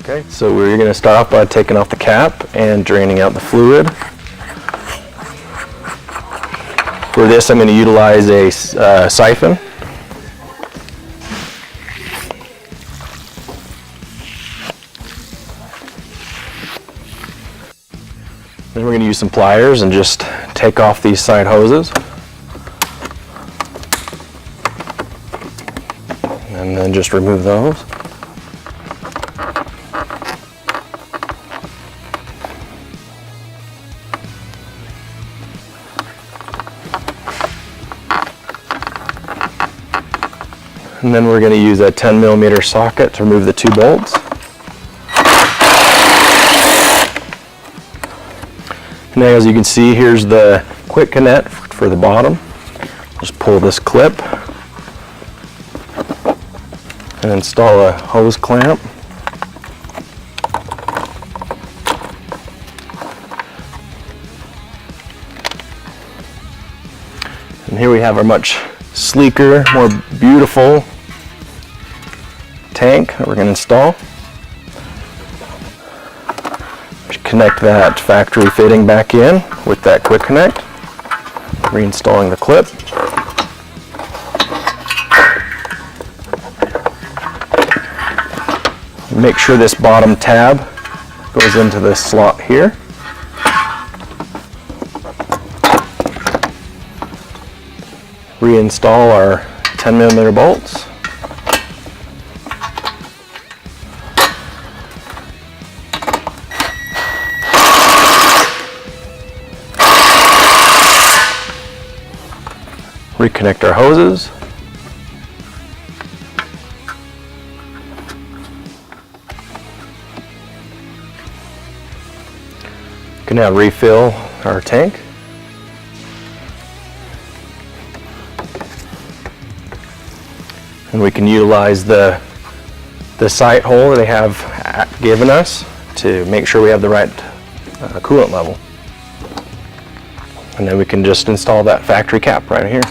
Okay, so we're going to start off by taking off the cap and draining out the fluid. For this, I'm going to utilize a siphon. Then we're going to use some pliers and just take off these side hoses. And then just remove those. And then we're going to use a 10mm socket to remove the 2 bolts. Now, as you can see, here's the quick connect for the bottom. Just pull this clip and install a hose clamp. And here we have our much sleeker, more beautiful tank that we're going to install. Connect that factory fitting back in with that quick connect. Reinstalling the clip. Make sure this bottom tab goes into this slot here. Reinstall our 10mm bolts. Reconnect our hoses. We can now refill our tank. And we can utilize the sight hole that they have given us to make sure we have the right coolant level. And then we can just install that factory cap right here.